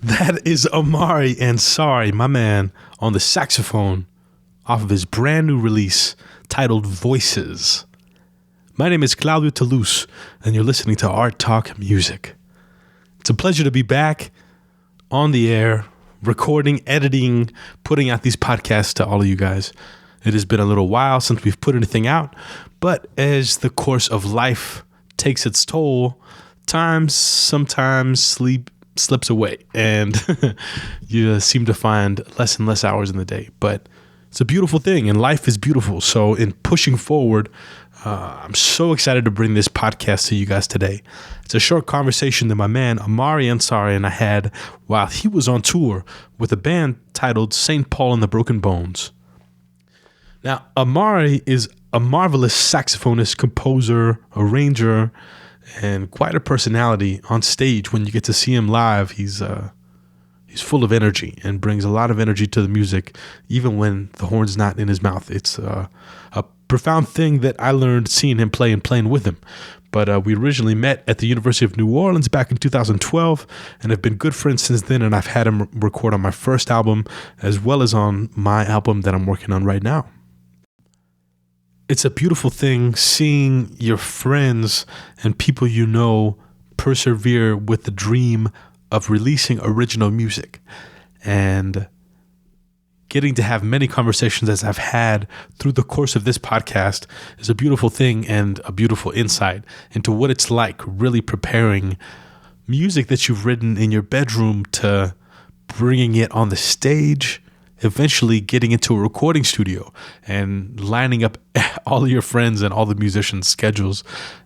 That is Amari Ansari, my man, on the saxophone off of his brand new release titled Voices. My name is Claudio Toulouse, and you're listening to Art Talk Music. It's a pleasure to be back on the air, recording, editing, putting out these podcasts to all of you guys. It has been a little while since we've put anything out, but as the course of life takes its toll, sometimes slips away, and you seem to find less and less hours in the day. But it's a beautiful thing, and life is beautiful. So in pushing forward, I'm so excited to bring this podcast to you guys today. It's a short conversation that my man Amari Ansari and I had while he was on tour with a band titled St. Paul and the Broken Bones. Now, Amari is a marvelous saxophonist, composer, arranger, and quite a personality on stage. When you get to see him live, he's full of energy and brings a lot of energy to the music, even when the horn's not in his mouth. It's a profound thing that I learned seeing him play and playing with him. But we originally met at the University of New Orleans back in 2012 and have been good friends since then, and I've had him record on my first album as well as on my album that I'm working on right now. It's a beautiful thing seeing your friends and people you know persevere with the dream of releasing original music, and getting to have many conversations as I've had through the course of this podcast is a beautiful thing and a beautiful insight into what it's like really preparing music that you've written in your bedroom to bringing it on the stage, eventually getting into a recording studio and lining up all of your friends and all the musicians' schedules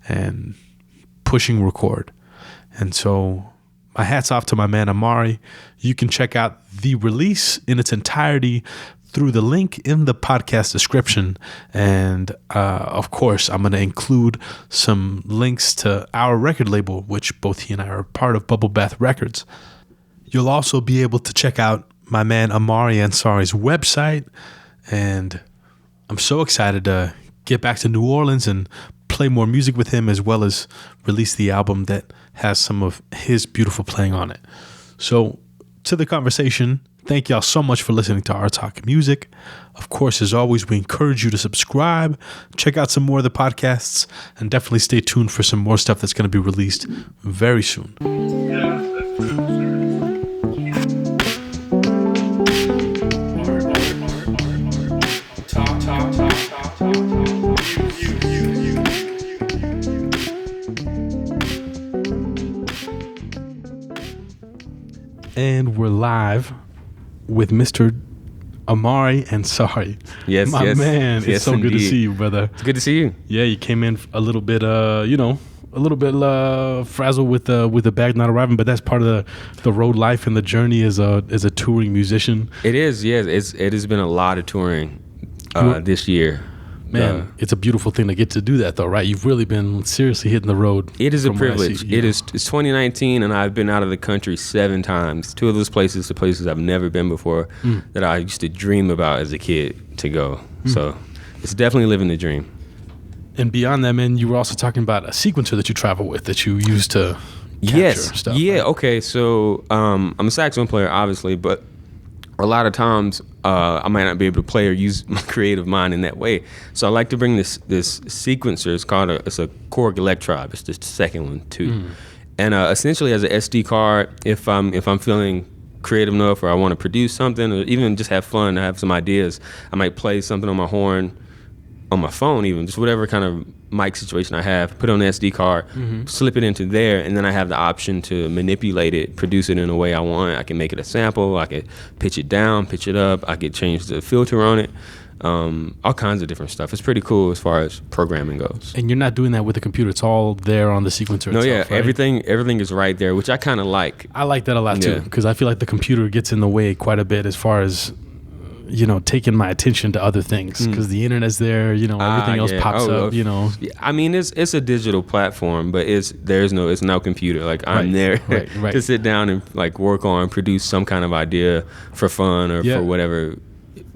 and pushing record. And so my hat's off to my man Amari. You can check out the release in its entirety through the link in the podcast description. And of course, I'm going to include some links to our record label, which both he and I are part of, Bubble Bath Records. You'll also be able to check out my man Amari Ansari's website. And I'm so excited to get back to New Orleans and play more music with him, as well as release the album that has some of his beautiful playing on it. So to the conversation, thank y'all so much for listening to Art Talk Music. Of course, as always, we encourage you to subscribe, check out some more of the podcasts, and definitely stay tuned for some more stuff that's going to be released very soon. And we're live with Mr. Amari Ansari. Yes, my man. Yes, it's so indeed. good to see you, brother. It's good to see you. Yeah, you came in a little bit, frazzled with the bag not arriving, but that's part of the road life and the journey as a touring musician. It is, yes. It has been a lot of touring this year. Man, it's a beautiful thing to get to do that, though, right? You've really been seriously hitting the road. It is a privilege. It's 2019, and I've been out of the country 7 times. 2 of those places to places I've never been before that I used to dream about as a kid to go. So it's definitely living the dream. And beyond that, man, you were also talking about a sequencer that you travel with that you use to capture stuff. Yeah, right? okay. So I'm a saxophone player, obviously, but a lot of times I might not be able to play or use my creative mind in that way. So I like to bring this sequencer. It's a Korg Electribe. It's the second one too. And essentially, as an SD card, if I'm feeling creative enough, or I want to produce something, or even just have fun, I have some ideas, I might play something on my horn, on my phone, even just whatever kind of mic situation I have, put it on the SD card, slip it into there, and then I have the option to manipulate it, produce it in a way I want. I can make it a sample, I could pitch it down, pitch it up, I could change the filter on it, all kinds of different stuff. It's pretty cool as far as programming goes. And you're not doing that with the computer. It's all there on the sequencer itself, yeah, right? everything is right there, which I kind of like. I like that a lot too, because I feel like the computer gets in the way quite a bit as far as taking my attention to other things, because the internet's there, everything else pops up, Yeah, I mean, it's a digital platform, but it's no computer. Like I'm there right. to sit down and like work on, produce some kind of idea for fun or for whatever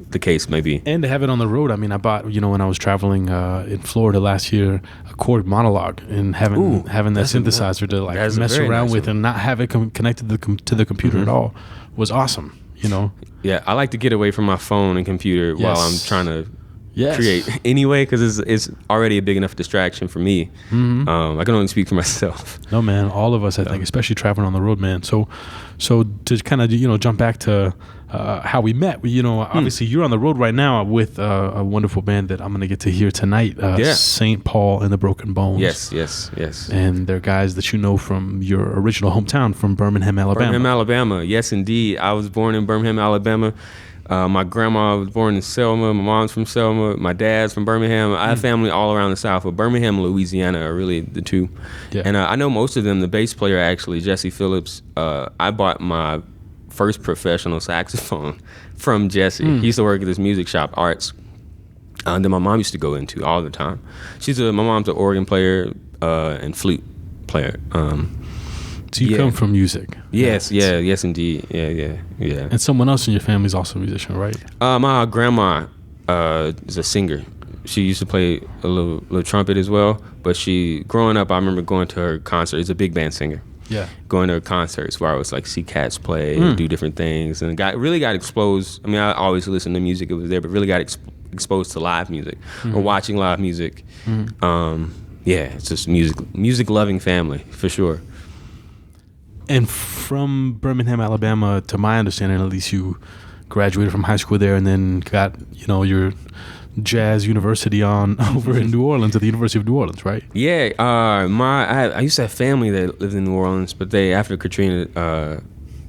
the case may be. And to have it on the road. I mean, I bought, when I was traveling in Florida last year, a chord monologue, and having that synthesizer to like mess around with and not have it connected to the computer at all was awesome. Yeah, I like to get away from my phone and computer while I'm trying to create anyway, because it's already a big enough distraction for me. I can only speak for myself. No, man, all of us, I think, especially traveling on the road, man. So to kind of jump back to how we met, obviously you're on the road right now with a wonderful band that I'm going to get to hear tonight, St. Paul and the Broken Bones. Yes. And they're guys that you know from your original hometown, from Birmingham, Alabama. Yes, indeed. I was born in Birmingham, Alabama. My grandma was born in Selma. My mom's from Selma. My dad's from Birmingham. I have family all around the South, but Birmingham and Louisiana are really the two. Yeah. And I know most of them. The bass player, actually, Jesse Phillips, I bought my first professional saxophone from Jesse. He used to work at this music shop, Arts, that my mom used to go into all the time. My mom's an organ player and flute player. So you come from music. Yes, indeed. Yeah. And someone else in your family is also a musician, right? My grandma is a singer. She used to play a little trumpet as well. But growing up, I remember going to her concert. She's a big band singer. Yeah. Going to her concerts where I was like see cats play and do different things, and really got exposed. I mean, I always listened to music; it was there, but really got exposed to live music or watching live music. It's just music loving family for sure. And from Birmingham, Alabama, to my understanding, at least, you graduated from high school there and then got, your jazz university on over in New Orleans at the University of New Orleans, right? Yeah. I used to have family that lived in New Orleans, but after Katrina,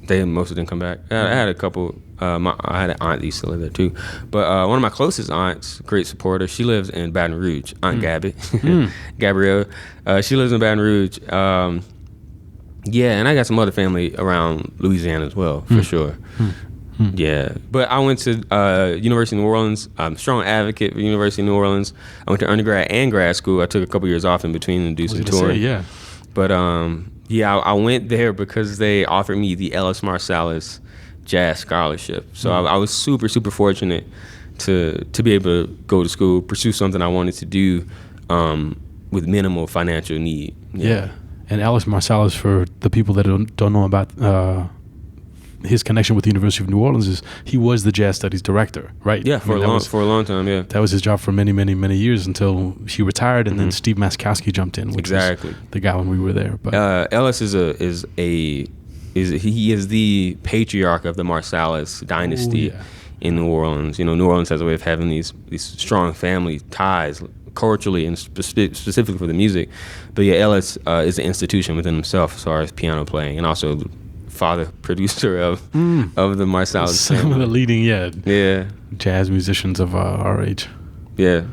most of them come back. I had a couple. I had an aunt that used to live there too. But one of my closest aunts, great supporter, she lives in Baton Rouge. Aunt Gabby, Gabrielle. She lives in Baton Rouge. And I got some other family around Louisiana as well, for sure. Yeah, but I went to University of New Orleans. I'm a strong advocate for University of New Orleans. I went to undergrad and grad school. I took a couple years off in between and do some touring. But I went there because they offered me the Ellis Marsalis Jazz Scholarship. So I was super, super fortunate to be able to go to school, pursue something I wanted to do with minimal financial need. Yeah. And Ellis Marsalis, for the people that don't know about his connection with the University of New Orleans, is he was the jazz studies director, right? Yeah, for a long time, yeah. That was his job for many, many, many years until he retired, and then Steve Maskowski jumped in, which was the guy when we were there. But Ellis is the patriarch of the Marsalis dynasty in New Orleans. New Orleans has a way of having these strong family ties, culturally and specifically for the music. But Ellis is an institution within himself as far as piano playing, and also father producer of the Marsalis some family. of the leading jazz musicians of our age. Yeah,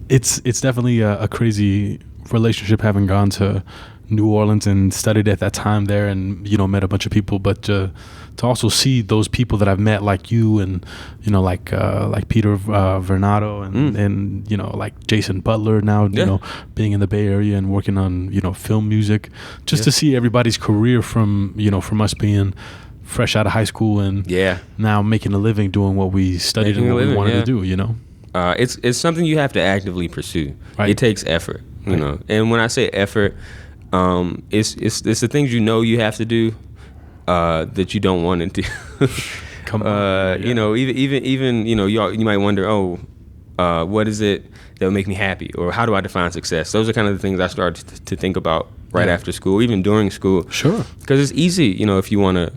it's definitely a crazy relationship, having gone to New Orleans and studied at that time there, and met a bunch of people, but to also see those people that I've met, like you, and like Peter Vernado, and like Jason Butler now, being in the Bay Area and working on film music, just to see everybody's career from us being fresh out of high school and now making a living doing what we studied and what we wanted to do. It's something you have to actively pursue. Right. It takes effort, know. And when I say effort, it's the things you have to do that you don't want to do. Come on, even you might wonder, what is it that would make me happy, or how do I define success? Those are kind of the things I started to think about right after school, even during school. Sure, because it's easy, if you want to,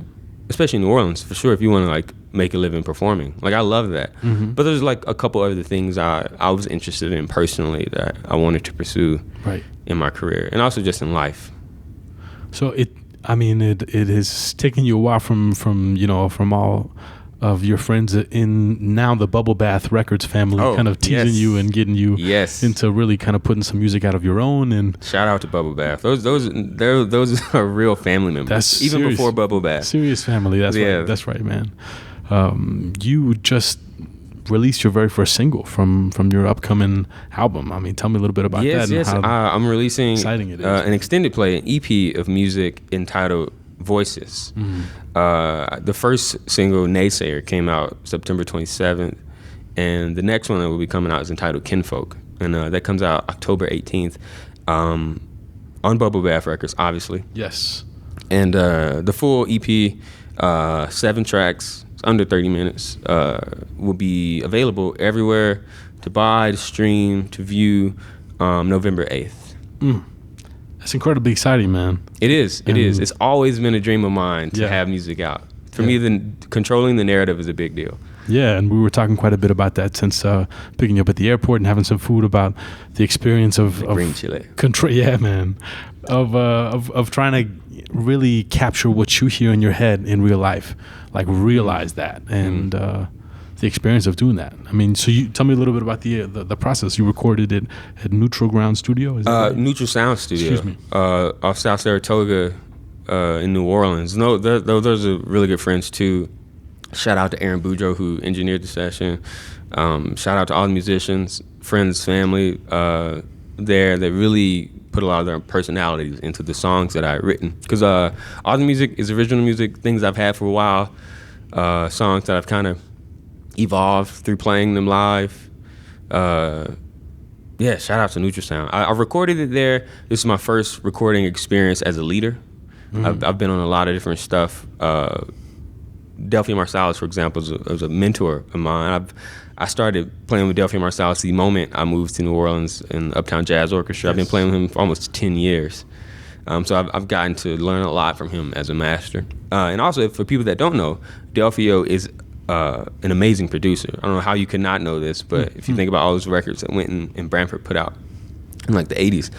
especially in New Orleans, for sure, if you want to like make a living performing. Like I love that, but there's like a couple other things I was interested in personally that I wanted to pursue in my career, and also just in life. So it has taken you a while from all of your friends in now the Bubble Bath Records family, kind of teasing you and getting you into really kind of putting some music out of your own. And shout out to Bubble Bath. Those are real family members. That's even serious, before Bubble Bath. Serious family. That's right. That's right, man. You just released your very first single from your upcoming album. I mean, tell me a little bit about that. Yes. I'm releasing exciting it is. An extended play, an EP of music entitled Voices. The first single, Naysayer, came out September 27th, and the next one that will be coming out is entitled Kinfolk, and that comes out October 18th on Bubble Bath Records, obviously. Yes. And the full EP, 7 tracks, under 30 minutes, will be available everywhere to buy, to stream, to view, November 8th. That's incredibly exciting, man. It is. It is. It's always been a dream of mine to have music out. For me, controlling the narrative is a big deal. Yeah, and we were talking quite a bit about that since picking you up at the airport and having some food, about the experience of green chile. Yeah, man, of trying to really capture what you hear in your head in real life, like realize that, and the experience of doing that. I mean, so you tell me a little bit about the process. You recorded it at Neutral Ground Studio. Is that right? Neutral Sound Studio. Excuse me. Off South Saratoga, in New Orleans. No, those are really good friends too. Shout out to Aaron Boudreaux, who engineered the session. Shout out to all the musicians, friends, family there that really put a lot of their personalities into the songs that I had written. Because all the music is original music, things I've had for a while, songs that I've kind of evolved through playing them live. Yeah, shout out to Neutral Sound. I recorded it there. This is my first recording experience as a leader. I've been on a lot of different stuff. Delphia Marsalis, for example, is a mentor of mine. I started playing with Delphia Marsalis the moment I moved to New Orleans in the Uptown Jazz Orchestra. Yes. I've been playing with him for almost 10 years. So I've gotten to learn a lot from him as a master. And also, for people that don't know, Delphio is an amazing producer. I don't know how you could not know this, but if you think about all those records that Wynton and Branford put out in like the 80s,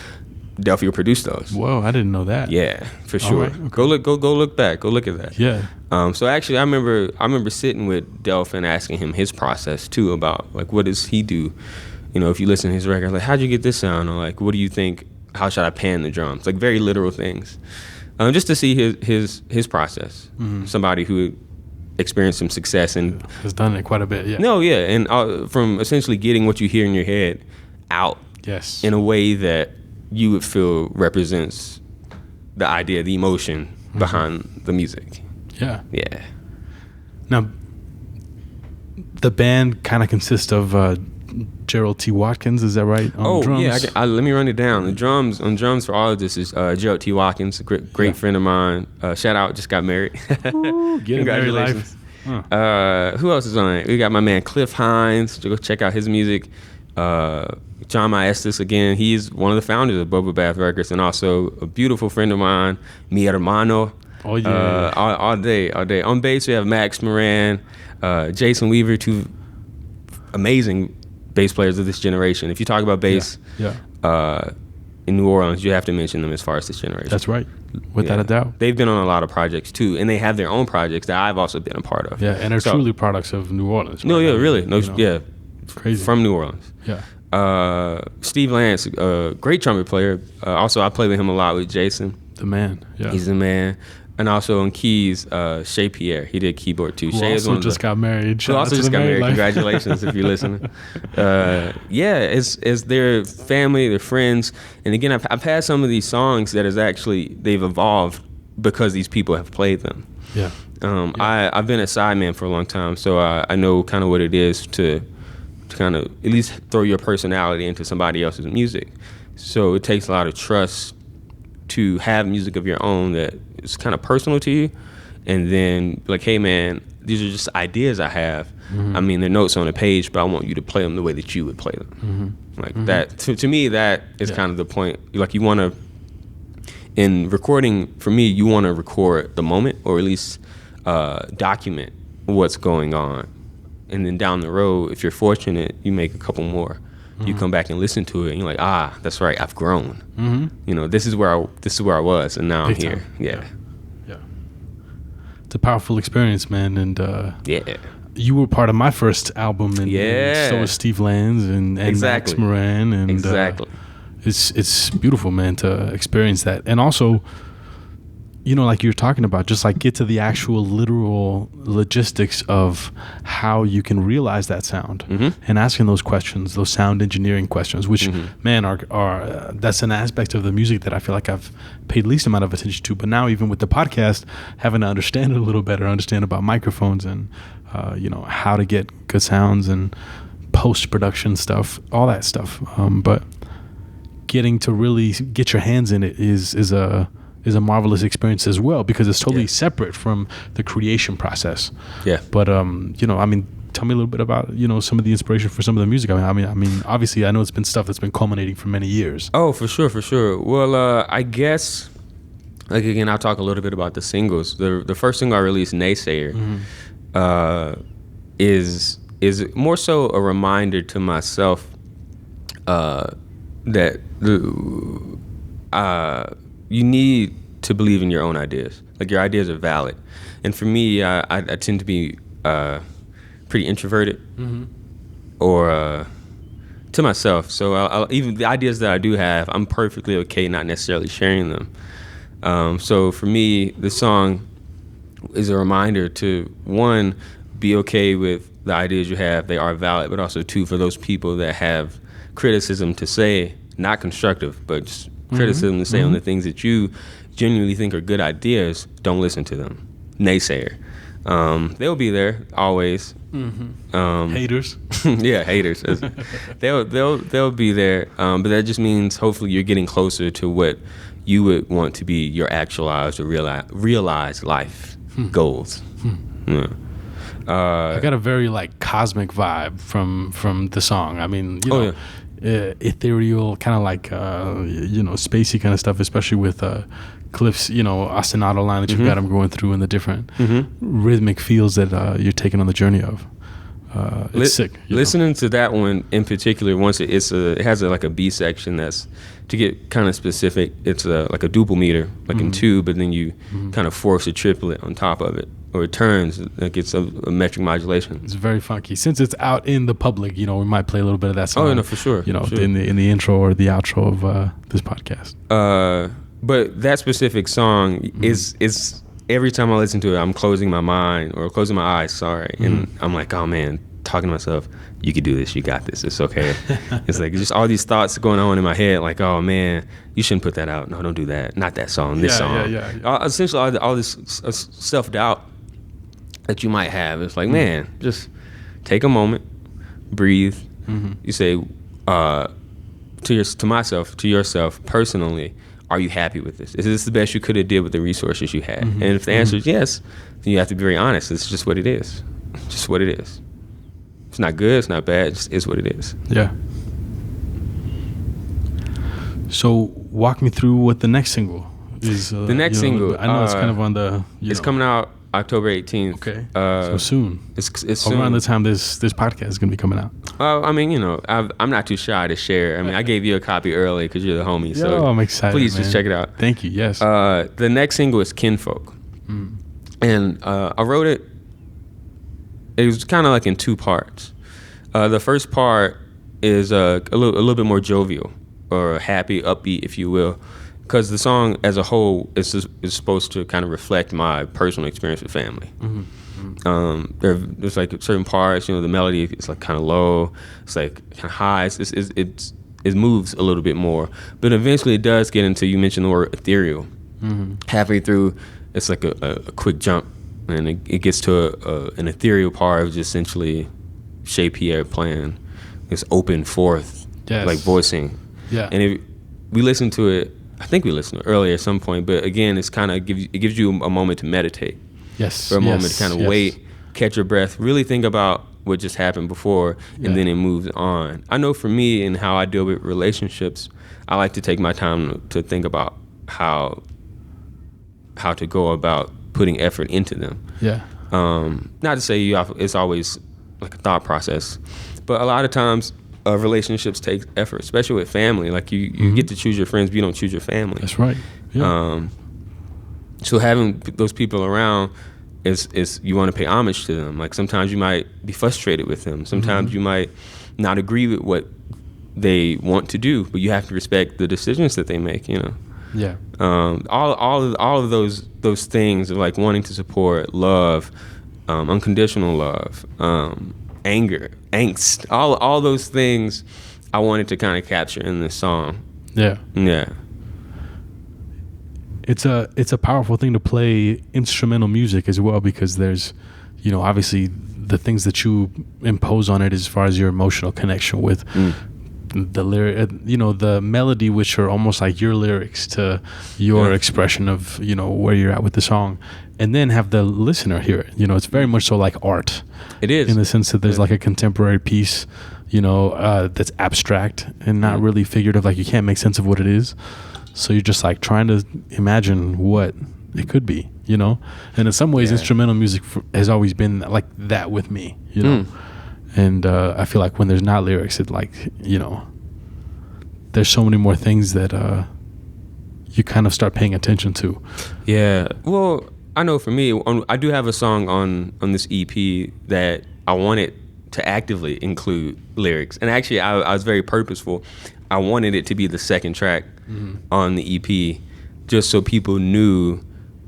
Delphio produced those. Whoa, I didn't know that. Yeah, for sure. Right, okay. Go look back. Go look at that. Yeah. So actually, I remember sitting with Delph and asking him his process too, about like, what does he do? You know, if you listen to his record, like, how'd you get this sound? Or like, what do you think? How should I pan the drums? Like very literal things, just to see his process. Somebody who experienced some success and has done it quite a bit. Yeah. No, yeah, and from essentially getting what you hear in your head out. Yes. In a way that you would feel represents the idea, the emotion behind the music. Yeah. Yeah. Now, the band kind of consists of Gerald T. Watkins, is that right? On drums? Yeah. Let me run it down. The drums for all of this is Gerald T. Watkins, a great friend of mine. Shout out, just got married. Ooh, congratulations. Who else is on it? We got my man Cliff Hines. Go check out his music. John Maestas, again, he's one of the founders of Bubble Bath Records, and also a beautiful friend of mine, mi hermano. Oh yeah. All day. On bass we have Max Moran, Jason Weaver, two amazing bass players of this generation. If you talk about bass, in New Orleans, you have to mention them as far as this generation. That's right, without a doubt. They've been on a lot of projects too, and they have their own projects that I've also been a part of. Yeah, and they're truly products of New Orleans. Right? No, yeah, really, no, yeah, it's crazy. From New Orleans. Yeah. Steve Lance, great trumpet player. Also, I play with him a lot with Jason. The man, yeah. He's the man. And also on keys, Shay Pierre. He did keyboard too. Shay also just got married. Who also just got married. Congratulations if you're listening. It's their family, their friends. And again, I've had some of these songs that is actually, they've evolved because these people have played them. Yeah. I've been a sideman for a long time, so I know kind of what it is to kind of at least throw your personality into somebody else's music. So it takes a lot of trust to have music of your own that is kind of personal to you, and then like, hey man, these are just ideas I have. I mean, they're notes on a page, but I want you to play them the way that you would play them. That to me, that is kind of the point. Like, you want to, in recording, for me, you want to record the moment, or at least document what's going on. And then down the road, if you're fortunate, you make a couple more. You come back and listen to it, and you're like, that's right, I've grown. You know, this is where I was, and now I'm here. Yeah. It's a powerful experience, man. And you were part of my first album, and so was Steve Lanz and Max Moran, and it's beautiful, man, to experience that. And also, like you're talking about, just like get to the actual literal logistics of how you can realize that sound, and asking those questions, those sound engineering questions, which man are that's an aspect of the music that I feel like I've paid least amount of attention to. But now, even with the podcast, having to understand it a little better, understand about microphones and how to get good sounds and post-production stuff, all that stuff. But getting to really get your hands in it is a marvelous experience as well, because it's totally separate from the creation process. Yeah. But tell me a little bit about some of the inspiration for some of the music. I mean, obviously, I know it's been stuff that's been culminating for many years. Oh, for sure. Well, I guess, like, again, I'll talk a little bit about the singles. The first single I released, Naysayer, is more so a reminder to myself that you need to believe in your own ideas. Like, your ideas are valid. And for me, I tend to be pretty introverted, or to myself. So I'll, even the ideas that I do have, I'm perfectly okay not necessarily sharing them. So for me, the song is a reminder to, one, be okay with the ideas you have. They are valid. But also, two, for those people that have criticism to say, not constructive, but just criticism to say on the things that you genuinely think are good ideas, don't listen to them. Naysayer. They'll be there always. Haters. Yeah, haters. They'll be there. But that just means hopefully you're getting closer to what you would want to be your actualized or realized life goals. Yeah. I got a very like cosmic vibe from the song. I mean, ethereal, kind of like spacey kind of stuff, especially with Cliff's ostinato line that you've got him going through, and the different rhythmic feels that you're taking on the journey of. It's sick. Listening to that one in particular, once it has a B section that's, to get kind of specific, it's like a duple meter, like in two, but then you kind of force a triplet on top of it, or it turns, like it's a metric modulation. It's very funky. Since it's out in the public, we might play a little bit of that song. Oh, no, for sure. In the intro or the outro of this podcast. But that specific song is every time I listen to it, I'm closing my mind or closing my eyes. And I'm like, oh man, talking to myself, you could do this, you got this, it's okay. It's like just all these thoughts going on in my head, like, oh man, you shouldn't put that out. No, don't do that. Not that song. This song. Yeah. Essentially, all this self-doubt that you might have. It's like, man, just take a moment, breathe. You say to yourself personally, are you happy with this? Is this the best you could have did with the resources you had? And if the answer is yes, then you have to be very honest. It's just what it is. Just what it is. It's not good, it's not bad, it just is what it is. Yeah. So walk me through what the next single is. The next single, I know it's kind of on the. It's coming out October 18th. Okay. So soon. It's soon. Around the time this podcast is going to be coming out. I mean, I'm not too shy to share. I mean, I gave you a copy early because you're the homie. So I'm excited. Please, man. just check it out. Thank you. Yes. The next single is Kinfolk, and I wrote it. It was kind of like in two parts. The first part is a little bit more jovial or happy, upbeat, if you will, because the song as a whole is supposed to kind of reflect my personal experience with family. There's like certain parts, the melody is like kind of low, it's like kind of high. It moves a little bit more, but eventually it does get into, you mentioned the word ethereal. Halfway through, it's like a quick jump, and it gets to an ethereal part of just essentially Shay Pierre playing this open fourth, like voicing. Yeah. And we listened to it, I think we listened to it earlier at some point, but again, it's kind of gives you a moment to meditate. Yes. For a moment to kind of wait, catch your breath, really think about what just happened before, and then it moves on. I know for me and how I deal with relationships, I like to take my time to think about how to go about putting effort into them. Yeah. Not to say it's always like a thought process, but a lot of times relationships take effort, especially with family. Like you get to choose your friends, but you don't choose your family. That's right. Yeah. So having those people around is you want to pay homage to them. Like sometimes you might be frustrated with them. Sometimes you might not agree with what they want to do, but you have to respect the decisions that they make. Yeah. All of those things of like wanting to support, love, unconditional love, anger, angst, all those things I wanted to kind of capture in this song. Yeah. Yeah. It's a powerful thing to play instrumental music as well, because there's, obviously the things that you impose on it as far as your emotional connection with the lyric, the melody, which are almost like your lyrics to your expression of, where you're at with the song, and then have the listener hear it. It's very much so like art. It is, in the sense that there's like a contemporary piece, that's abstract and not really figurative. Like you can't make sense of what it is. So you're just like trying to imagine what it could be, And in some ways, instrumental music has always been like that with me, And I feel like when there's not lyrics, it there's so many more things that you kind of start paying attention to. Yeah. Well, I know for me, I do have a song on this EP that I wanted to actively include lyrics. And actually, I was very purposeful. I wanted it to be the second track on the EP, just so people knew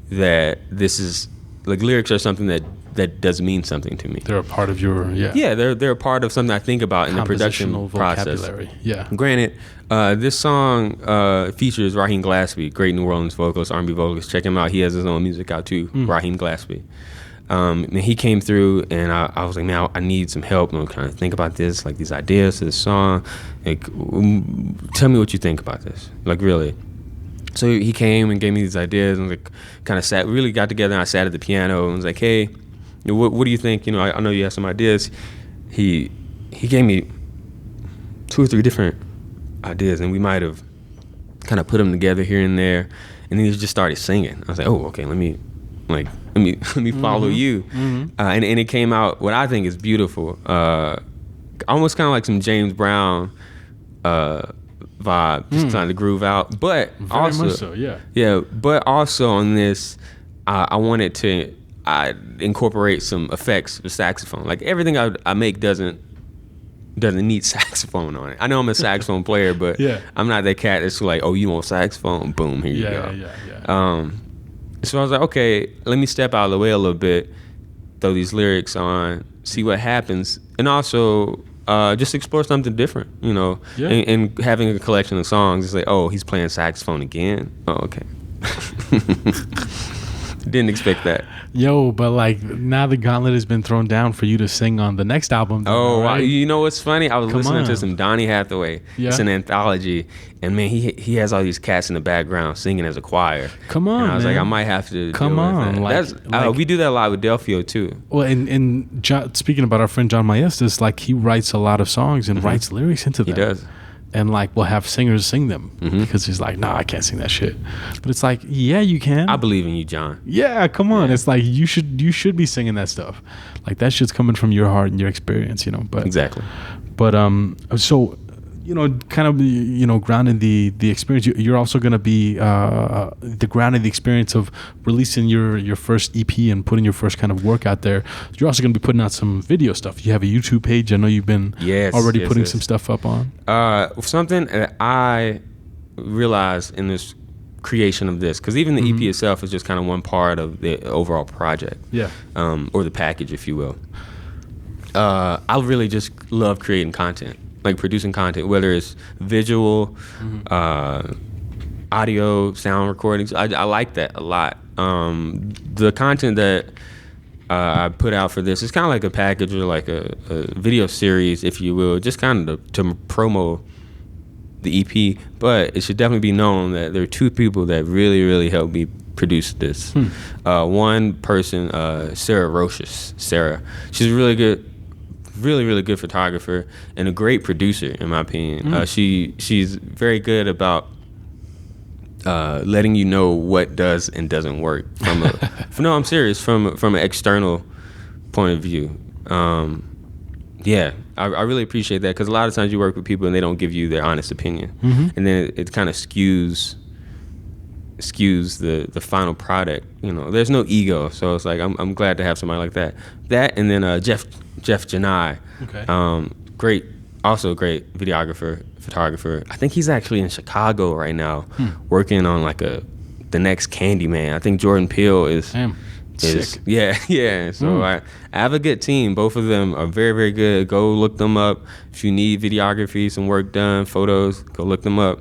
that this is like lyrics are something that does mean something to me. They're a part of your they're a part of something I think about in the production process. Yeah. Granted, this song features Raheem Glaspie, great New Orleans vocalist, R&B vocalist. Check him out. He has his own music out too. Raheem Glaspie. And he came through, and I was like, man, I need some help. I'm kind of think about this, like these ideas to this song. Like, tell me what you think about this. Like, really. So he came and gave me these ideas, and like kind of really got together, and I sat at the piano and was like, hey, what do you think? I know you have some ideas. He gave me 2 or 3 different ideas, and we might have kind of put them together here and there, and then he just started singing. I was like, oh, okay, let me follow you. And it came out what I think is beautiful, almost kind of like some James Brown vibe, just trying to groove out, but very also much so, but also on this, I wanted to incorporate some effects with saxophone. Like everything I make doesn't need saxophone on it. I know I'm a saxophone player, but I'm not that cat that's like, oh, you want saxophone? Boom, here you go. Yeah. So I was like, okay, let me step out of the way a little bit, throw these lyrics on, see what happens, and also just explore something different, and having a collection of songs. It's like, oh, he's playing saxophone again? Oh, okay. Didn't expect that. Yo, but like now the gauntlet has been thrown down for you to sing on the next album. Oh, right? You know what's funny? I was listening to some Donny Hathaway. Yeah. It's an anthology, and man, he has all these cats in the background singing as a choir. Come on, and I was man. like, I might have to. Come on, we do that a lot with Delphio too. Well, and speaking about our friend John Maestas, like he writes a lot of songs and writes lyrics into them. He does. And like we'll have singers sing them because he's like, I can't sing that shit. But it's like, yeah, you can. I believe in you, John. Yeah, come on. It's like you should be singing that stuff. Like that shit's coming from your heart and your experience, But exactly. But so kind of grounding the experience. You're also going to be the grounding the experience of releasing your first EP and putting your first kind of work out there. You're also going to be putting out some video stuff. You have a YouTube page. I know you've been already putting some stuff up on. Something that I realized in this creation of this, because even the EP itself is just kind of one part of the overall project. Yeah. Or the package, if you will. I really just love creating content. Like producing content, whether it's visual, audio, sound recordings. I like that a lot. The content that I put out for this is kind of like a package or like a video series, if you will, just kind of to promo the EP. But it should definitely be known that there are 2 people that really, really helped me produce this. One person, Sarah Roches. Sarah, she's really good. Really, really good photographer and a great producer, in my opinion. She's very good about letting you know what does and doesn't work. I'm serious. From an external point of view. I really appreciate that, because a lot of times you work with people and they don't give you their honest opinion, and then it kind of skews the final product. There's no ego, so it's like I'm glad to have somebody like that. That, and then Jeff Janai, great Also a great videographer, photographer. I think he's actually in Chicago right now, working on like the next Candyman. I think Jordan Peele is. Damn. Sick. Yeah. So I have a good team. Both of them are very, very good. Go look them up. If you need videography, some work done, photos, go look them up.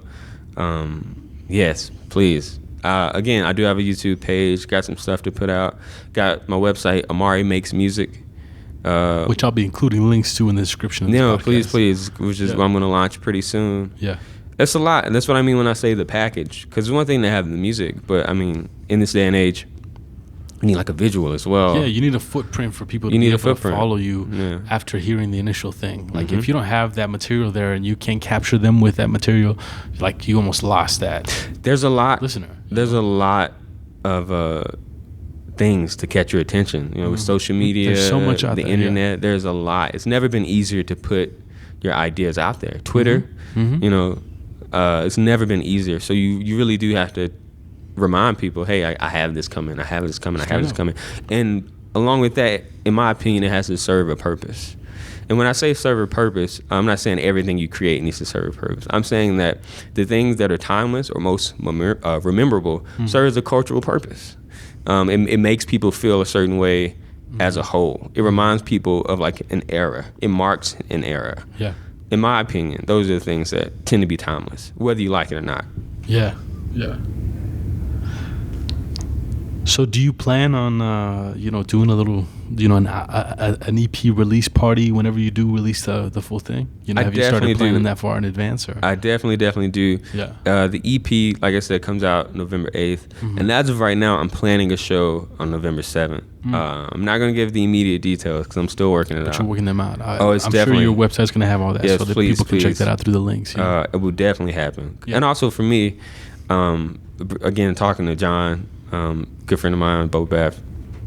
Yes, please. Again, I do have a YouTube page. Got some stuff to put out. Got my website, Amari Makes Music. Which I'll be including links to in the description of this podcast. Please. Which is what I'm going to launch pretty soon. Yeah. It's a lot. And that's what I mean when I say the package. Because it's one thing to have the music, but I mean, in this day and age, you need like a visual as well. Yeah, you need a footprint for people to be able to follow you after hearing the initial thing. Like if you don't have that material there and you can't capture them with that material, like you almost lost that. There's a lot a lot of things to catch your attention. You know, with social media, there's so much out the there, internet, there's a lot. It's never been easier to put your ideas out there. Twitter, you know, it's never been easier. So you really do have to remind people, hey, I have this coming, I have this coming, I have this coming. And along with that, in my opinion, it has to serve a purpose. And when I say serve a purpose, I'm not saying everything you create needs to serve a purpose. I'm saying that the things that are timeless or most rememberable serves a cultural purpose. It makes people feel a certain way as a whole. It reminds people of like an era. It marks an era. Yeah. In my opinion, those are the things that tend to be timeless, whether you like it or not. Yeah. So do you plan on, doing a little, an EP release party whenever you do release the full thing? Have you started planning that far in advance? Or? I definitely do. Yeah. The EP, like I said, comes out November 8th. And as of right now, I'm planning a show on November 7th. I'm not going to give the immediate details because I'm still working it out. But you're working them out. I'm sure your website's going to have all that yes, so that please, people can check that out through the links. Yeah. It will definitely happen. Yeah. And also for me, again, talking to John, good friend of mine, Bo Bath,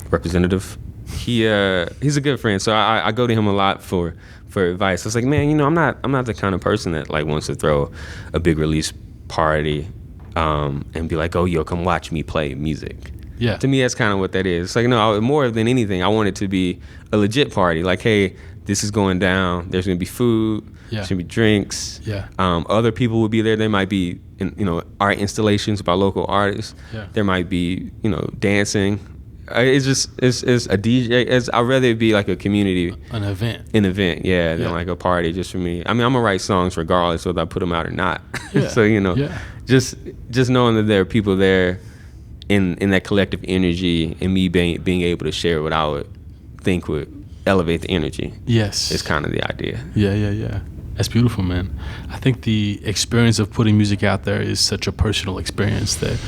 representative. He's a good friend, so I go to him a lot for advice. I was like, man, I'm not the kind of person that like wants to throw a big release party and be like, oh, yo, come watch me play music. Yeah. To me, that's kind of what that is. It's like, no, more than anything, I want it to be a legit party. Like, hey, this is going down. There's gonna be food. Yeah. There's gonna be drinks. Yeah. Other people will be there. There might be, art installations by local artists. Yeah. There might be, dancing. It's a DJ. I'd rather it be like a community. An event. Than like a party just for me. I mean, I'm gonna write songs regardless whether I put them out or not. Yeah. So, just knowing that there are people there in that collective energy and me being able to share what I would think would elevate the energy. Yes. Is kind of the idea. Yeah. That's beautiful, man. I think the experience of putting music out there is such a personal experience that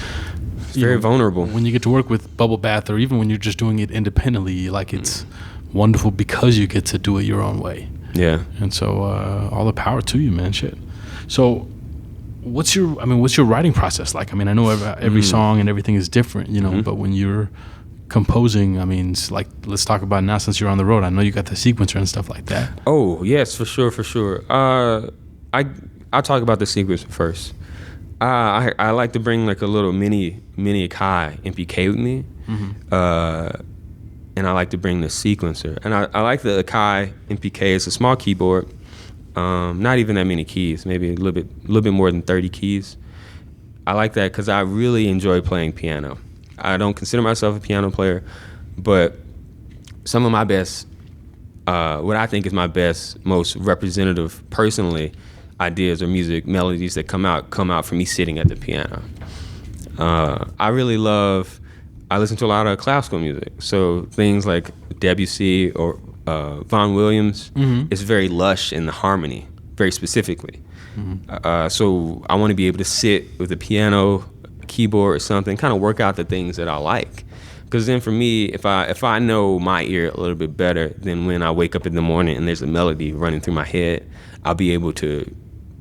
it's very vulnerable. When you get to work with Bubble Bath, or even when you're just doing it independently, like it's wonderful because you get to do it your own way. Yeah. And so all the power to you, man. Shit. So what's your writing process like? I mean, I know every song and everything is different, but when you're composing, I mean, it's like, let's talk about now since you're on the road. I know you got the sequencer and stuff like that. Oh, yes, for sure. I'll talk about the sequencer first. I like to bring like a little mini Akai MPK with me. And I like to bring the sequencer. And I like the Akai MPK. It's a small keyboard. Not even that many keys, maybe a little bit more than 30 keys. I like that because I really enjoy playing piano. I don't consider myself a piano player, but some of my best, what I think is my best, most representative, personally, ideas or music melodies that come out from me sitting at the piano. I listen to a lot of classical music, so things like Debussy or Vaughan Williams is very lush in the harmony, very specifically. So I want to be able to sit with a piano, keyboard or something, kind of work out the things that I like. Because then for me, if I know my ear a little bit better, then when I wake up in the morning and there's a melody running through my head, I'll be able to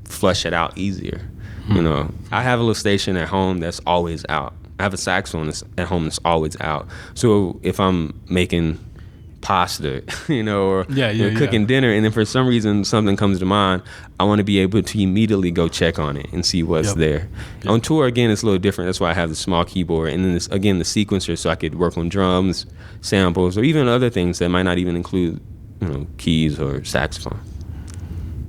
flush it out easier. I have a little station at home that's always out. I have a saxophone at home that's always out. So if I'm making pasta, or cooking dinner, and then for some reason something comes to mind, I want to be able to immediately go check on it and see what's there. On tour, again, it's a little different. That's why I have the small keyboard, and then the sequencer, so I could work on drums, samples, or even other things that might not even include, keys or saxophone.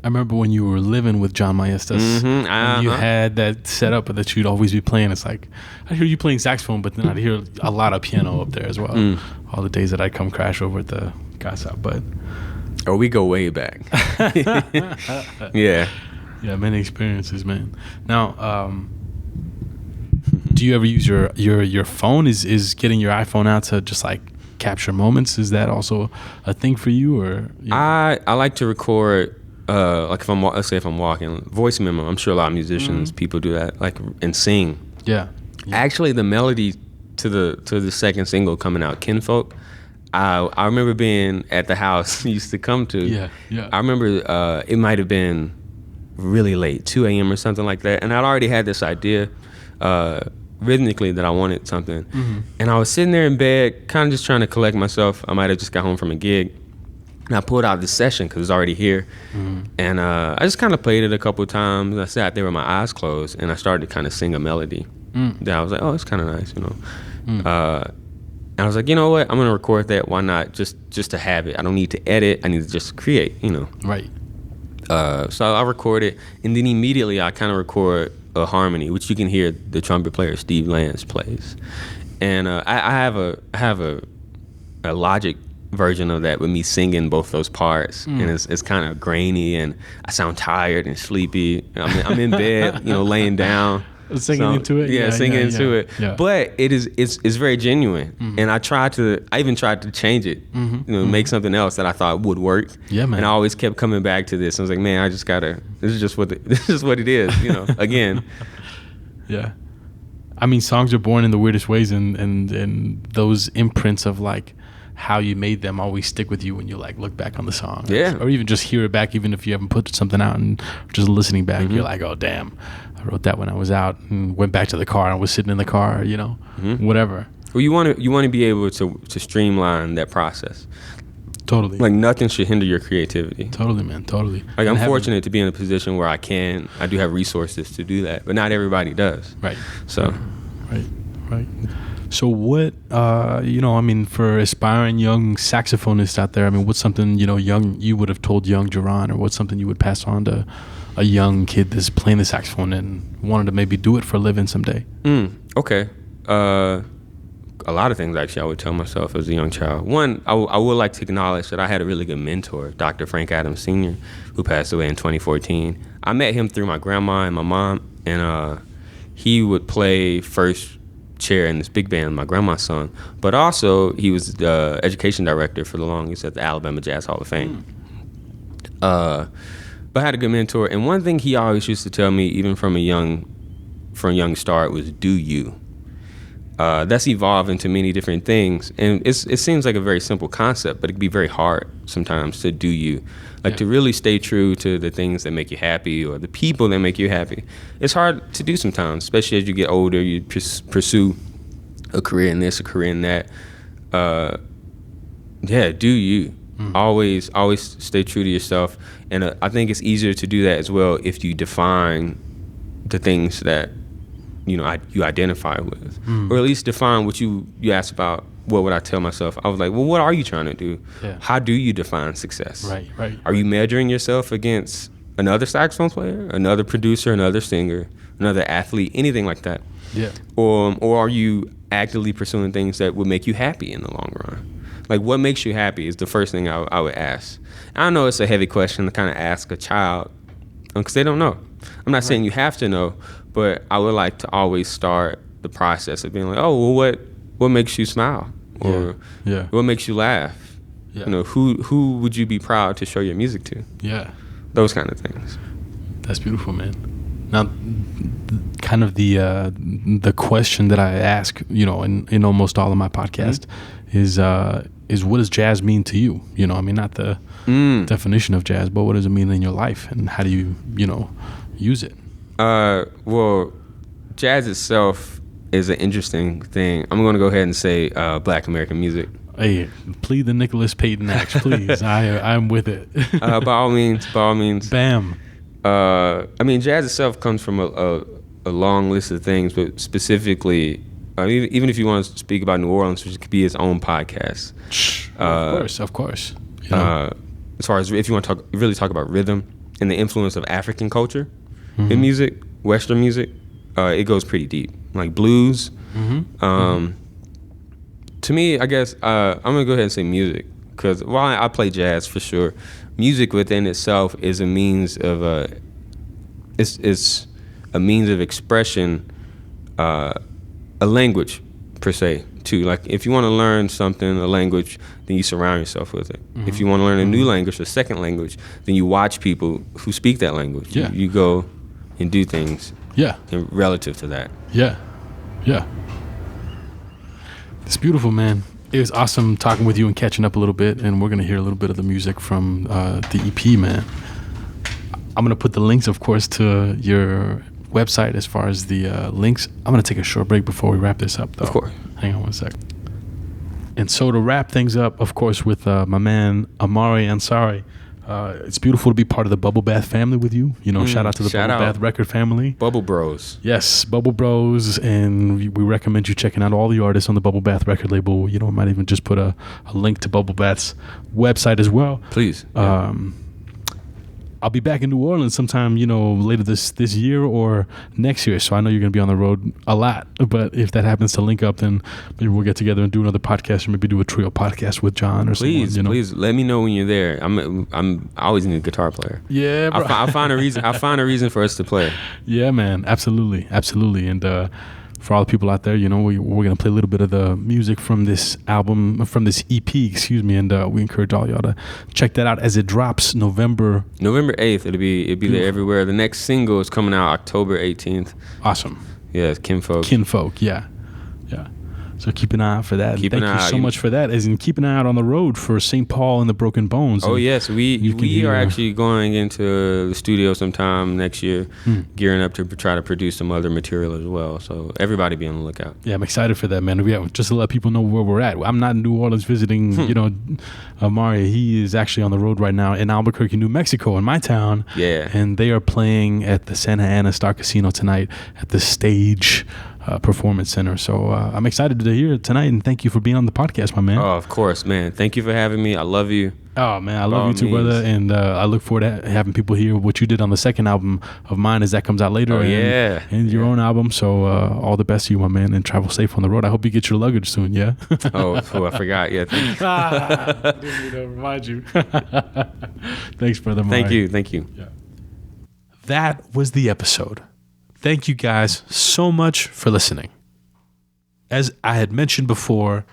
I remember when you were living with John Maestas, and you had that set up that you'd always be playing. It's like, I hear you playing saxophone, but then I'd hear a lot of piano up there as well. All the days that I'd come crash over at the casa. But we go way back. Yeah. Yeah, many experiences, man. Now, do you ever use your phone? Is getting your iPhone out to just like capture moments? Is that also a thing for you, or? I like to record. Like if let's say if I'm walking, voice memo. I'm sure a lot of musicians, people do that, like, and sing. Yeah. Actually, the melody to the second single coming out, Kinfolk, I remember being at the house he used to come to. Yeah. I remember it might have been really late, 2 a.m. or something like that, and I'd already had this idea rhythmically that I wanted something, and I was sitting there in bed, kind of just trying to collect myself. I might have just got home from a gig. And I pulled out this session because it was already here. And I just kind of played it a couple of times. I sat there with my eyes closed, and I started to kind of sing a melody. That I was like, oh, it's kind of nice, you know. And I was like, you know what? I'm going to record that. Why not? Just to have it. I don't need to edit. I need to just create, you know. Right. So I record it, and then immediately I kind of record a harmony, which you can hear the trumpet player Steve Lance plays. And I have a Logic version of that with me singing both those parts, and it's kind of grainy, and I sound tired and sleepy. I'm in bed, you know, laying down, singing into it. Yeah, singing into it. Yeah. But it's very genuine, and I even tried to change it, you know, make something else that I thought would work. Yeah, man. And I always kept coming back to this. I was like, man, I just gotta. This is just what it is, you know. Again. Yeah. I mean, songs are born in the weirdest ways, and those imprints of like how you made them always stick with you when you like look back on the song. Yeah. Or even just hear it back, even if you haven't put something out and just listening back, you're like, oh damn, I wrote that when I was out and went back to the car and was sitting in the car, you know, whatever. Well, you want to be able to streamline that process. Totally. Like nothing should hinder your creativity. Totally, man. Totally. Like I'm fortunate to be in a position where I do have resources to do that, but not everybody does. Right. So. Right. So what, you know, I mean, for aspiring young saxophonists out there, I mean, what's something, you know, you would have told young Jerron, or what's something you would pass on to a young kid that's playing the saxophone and wanted to maybe do it for a living someday? Okay. A lot of things, actually, I would tell myself as a young child. One, I would like to acknowledge that I had a really good mentor, Dr. Frank Adams Sr., who passed away in 2014. I met him through my grandma and my mom, and he would play first chair in this big band my grandma's son, but also he was the education director for the longest at the Alabama Jazz Hall of Fame. But I had a good mentor, and one thing he always used to tell me, even from a young start, was do you. That's evolved into many different things, and it seems like a very simple concept, but it can be very hard sometimes to do you. Like to really stay true to the things that make you happy or the people that make you happy. It's hard to do sometimes, especially as you get older, you pursue a career in this, a career in that. Do you. Always stay true to yourself. And I think it's easier to do that as well if you define the things that, you know, you identify with. Or at least define what you asked about. What would I tell myself? I was like, well, what are you trying to do? Yeah. How How do you define success? Right. Are you measuring yourself against another saxophone player, another producer, another singer, another athlete, anything like that? Yeah. Or are you actively pursuing things that would make you happy in the long run? Like, what makes you happy is the first thing I would ask. I know it's a heavy question to kind of ask a child because they don't know. I'm not saying you have to know, but I would like to always start the process of being like, oh, well, what makes you smile? Or what makes you laugh? Yeah. You know, who would you be proud to show your music to? Yeah. Those kind of things. That's beautiful, man. Now, kind of the question that I ask, you know, in almost all of my podcasts is what does jazz mean to you? You know, I mean, not the definition of jazz, but what does it mean in your life, and how do you, you know, use it? Well, jazz itself is an interesting thing. I'm going to go ahead and say Black American music. Hey, plead the Nicholas Payton Act, please. I'm with it. By all means. Bam. I mean, jazz itself comes from a long list of things, but specifically, even if you want to speak about New Orleans, which could be its own podcast. Of course. You know? As far as if you want to really talk about rhythm, and the influence of African culture in music, Western music, it goes pretty deep. Like blues. To me, I guess I'm gonna go ahead and say music, because while I play jazz for sure, music within itself is a means of it's a means of expression, a language per se too. Like if you want to learn something, a language, then you surround yourself with it. If you want to learn a new language, a second language, then you watch people who speak that language. Yeah. You go and do things relative to that. Yeah. It's beautiful, man. It was awesome talking with you and catching up a little bit, and we're going to hear a little bit of the music from the EP, man. I'm going to put the links, of course, to your website as far as the links. I'm going to take a short break before we wrap this up, though. Of course. Hang on one sec. And so to wrap things up, of course, with my man, Amari Ansari, it's beautiful to be part of the Bubble Bath family with you. You know, shout out to the Bubble Bath record family. Bubble Bros. Yes, Bubble Bros. And we recommend you checking out all the artists on the Bubble Bath record label. You know, I might even just put a link to Bubble Bath's website as well. Please. I'll be back in New Orleans sometime, you know, later this year or next year. So I know you're going to be on the road a lot. But if that happens to link up, then maybe we'll get together and do another podcast, or maybe do a trio podcast with John or someone. You know? Please let me know when you're there. I always need a guitar player. Yeah, bro. I'll find a reason. I'll find a reason for us to play. Yeah, man. Absolutely. And for all the people out there, you know, we're going to play a little bit of the music from this album, from this EP, and we encourage all y'all to check that out as it drops November 8th. It'll be there everywhere. The next single is coming out October 18th. Awesome. Yeah, it's Kinfolk. Yeah. So keep an eye out for that. Thank you so much for that. As in, keep an eye out on the road for St. Paul and the Broken Bones. Oh, yes. We are actually going into the studio sometime next year, gearing up to try to produce some other material as well. So everybody be on the lookout. Yeah, I'm excited for that, man. Yeah, just to let people know where we're at. I'm not in New Orleans visiting, you know, Amari. He is actually on the road right now in Albuquerque, New Mexico, in my town. Yeah. And they are playing at the Santa Ana Star Casino tonight at the Stage Performance Center. So I'm excited to hear it tonight, and thank you for being on the podcast, my man. Oh, of course, man. Thank you for having me. I love you. Oh, man, I love you too, brother. And I look forward to having people hear what you did on the second album of mine as that comes out later. Oh, yeah. And your own album. So all the best to you, my man, and travel safe on the road. I hope you get your luggage soon, yeah? oh, I forgot. Yeah, thank you. I didn't mean to remind you. Thanks, brother. Thank you. Yeah. That was the episode. Thank you guys so much for listening. As I had mentioned before,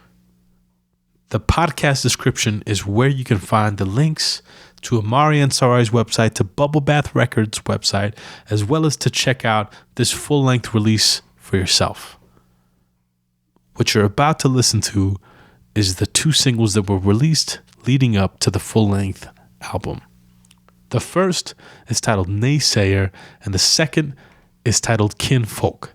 the podcast description is where you can find the links to Amari Ansari's website, to Bubble Bath Records' website, as well as to check out this full-length release for yourself. What you're about to listen to is the 2 singles that were released leading up to the full-length album. The first is titled Naysayer, and the second is titled Kinfolk.